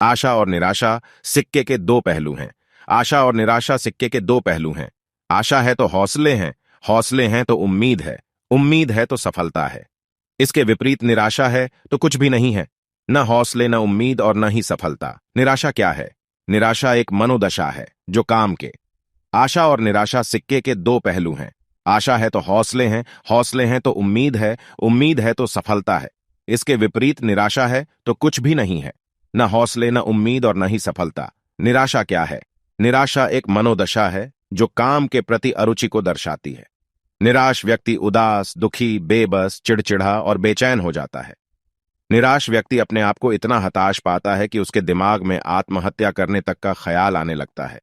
आशा और निराशा सिक्के के दो पहलू हैं। आशा और निराशा सिक्के के दो पहलू हैं। आशा है तो हौसले हैं, हौसले हैं तो उम्मीद है, उम्मीद है तो सफलता है। इसके विपरीत निराशा है तो कुछ भी नहीं है, न हौसले, न उम्मीद और न ही सफलता। निराशा क्या है? निराशा एक मनोदशा है जो काम के। आशा और निराशा सिक्के के दो पहलू हैं। आशा है तो हौसले हैं, हौसले हैं तो उम्मीद है, उम्मीद है तो सफलता है। इसके विपरीत निराशा है तो कुछ भी नहीं है, न हौसले, न उम्मीद और न ही सफलता। निराशा क्या है? निराशा एक मनोदशा है जो काम के प्रति अरुचि को दर्शाती है। निराश व्यक्ति उदास, दुखी, बेबस, चिड़चिड़ा और बेचैन हो जाता है। निराश व्यक्ति अपने आप को इतना हताश पाता है कि उसके दिमाग में आत्महत्या करने तक का ख्याल आने लगता है।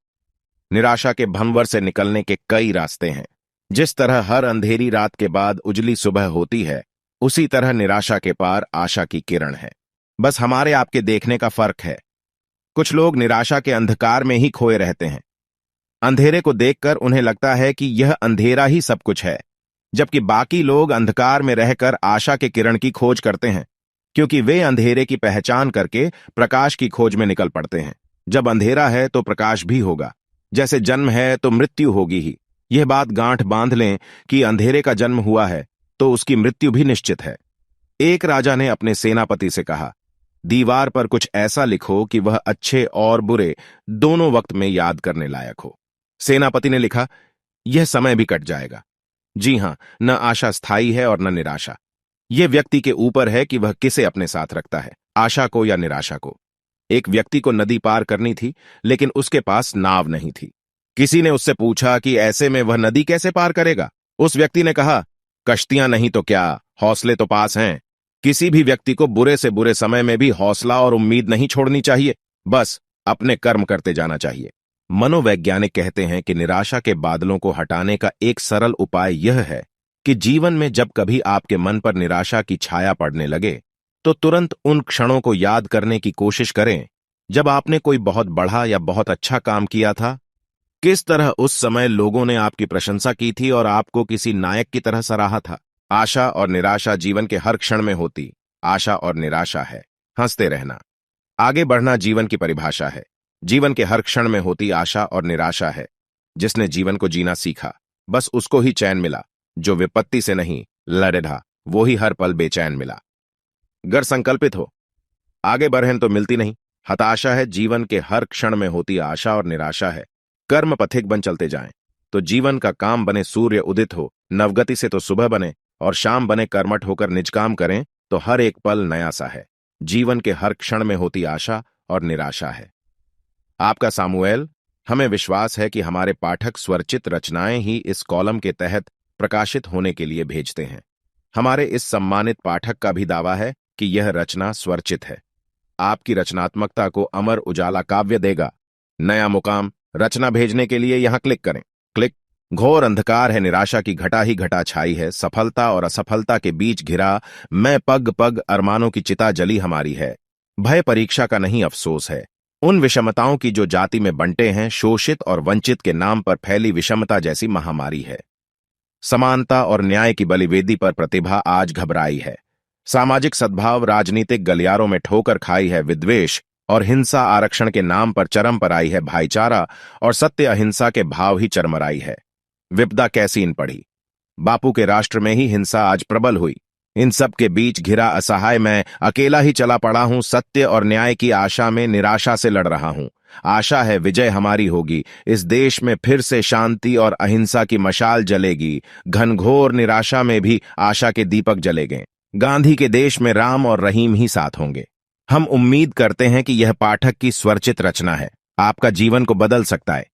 निराशा के भंवर से निकलने के कई रास्ते हैं। जिस तरह हर अंधेरी रात के बाद उजली सुबह होती है, उसी तरह निराशा के पार आशा की किरण है। बस हमारे आपके देखने का फर्क है। कुछ लोग निराशा के अंधकार में ही खोए रहते हैं। अंधेरे को देखकर उन्हें लगता है कि यह अंधेरा ही सब कुछ है, जबकि बाकी लोग अंधकार में रहकर आशा के किरण की खोज करते हैं, क्योंकि वे अंधेरे की पहचान करके प्रकाश की खोज में निकल पड़ते हैं। जब अंधेरा है तो प्रकाश भी होगा। जैसे जन्म है तो मृत्यु होगी ही। यह बात गांठ बांध लें कि अंधेरे का जन्म हुआ है तो उसकी मृत्यु भी निश्चित है। एक राजा ने अपने सेनापति से कहा, दीवार पर कुछ ऐसा लिखो कि वह अच्छे और बुरे दोनों वक्त में याद करने लायक हो। सेनापति ने लिखा, यह समय भी कट जाएगा। जी हां, न आशा स्थायी है और न निराशा। यह व्यक्ति के ऊपर है कि वह किसे अपने साथ रखता है, आशा को या निराशा को। एक व्यक्ति को नदी पार करनी थी, लेकिन उसके पास नाव नहीं थी। किसी ने उससे पूछा कि ऐसे में वह नदी कैसे पार करेगा? उस व्यक्ति ने कहा, कश्तियां नहीं तो क्या, हौसले तो पास हैं। किसी भी व्यक्ति को बुरे से बुरे समय में भी हौसला और उम्मीद नहीं छोड़नी चाहिए, बस अपने कर्म करते जाना चाहिए। मनोवैज्ञानिक कहते हैं कि निराशा के बादलों को हटाने का एक सरल उपाय यह है कि जीवन में जब कभी आपके मन पर निराशा की छाया पड़ने लगे, तो तुरंत उन क्षणों को याद करने की कोशिश करें जब आपने कोई बहुत बड़ा या बहुत अच्छा काम किया था। किस तरह उस समय लोगों ने आपकी प्रशंसा की थी और आपको किसी नायक की तरह सराहा था। आशा और निराशा जीवन के हर क्षण में होती। आशा और निराशा है हंसते रहना, आगे बढ़ना जीवन की परिभाषा है। जीवन के हर क्षण में होती आशा और निराशा है। जिसने जीवन को जीना सीखा, बस उसको ही चैन मिला। जो विपत्ति से नहीं लड़ा, वो ही हर पल बेचैन मिला। गर संकल्पित हो, आगे बढ़ें तो मिलती नहीं। हताशा है जीवन के हर क्षण में होती आशा और निराशा है। कर्म पथिक बन चलते जाएं तो जीवन का काम बने सूर्य उदित हो, नवगति से तो सुबह बने, और शाम बने कर्मठ होकर निज काम करें तो हर एक पल नया सा है। जीवन के हर क्षण में होती आशा और निराशा है। आपका सामुएल। हमें विश्वास है कि हमारे पाठक स्वरचित रचनाएं ही इस कॉलम के तहत प्रकाशित होने के लिए भेजते हैं। हमारे इस सम्मानित पाठक का भी दावा है कि यह रचना स्वरचित है। आपकी रचनात्मकता को अमर उजाला काव्य देगा। नया मुकाम रचना भेजने के लिए यहां क्लिक करें। क्लिक। घोर अंधकार है, निराशा की घटा ही घटा छाई है। सफलता और असफलता के बीच घिरा मैं पग पग अरमानों की चिता जली हमारी है। भय परीक्षा का नहीं अफसोस है। उन विषमताओं की जो जाति में बंटे हैं, शोषित और वंचित के नाम पर फैली विषमता जैसी महामारी है। समानता और न्याय की बलिवेदी पर प्रतिभा आज घबराई है। सामाजिक सद्भाव राजनीतिक गलियारों में ठोकर खाई है। विद्वेष और हिंसा आरक्षण के नाम पर चरम पर आई है। भाईचारा और सत्य अहिंसा के भाव ही चरमराई है। विपदा कैसी इन पड़ी, बापू के राष्ट्र में ही हिंसा आज प्रबल हुई। इन सब के बीच घिरा असहाय मैं अकेला ही चला पड़ा हूं। सत्य और न्याय की आशा में निराशा से लड़ रहा हूं। आशा है विजय हमारी होगी। इस देश में फिर से शांति और अहिंसा की मशाल जलेगी। घनघोर निराशा में भी आशा के दीपक जलेंगे। गांधी के देश में राम और रहीम ही साथ होंगे। हम उम्मीद करते हैं कि यह पाठक की स्वरचित रचना है, आपका जीवन को बदल सकता है।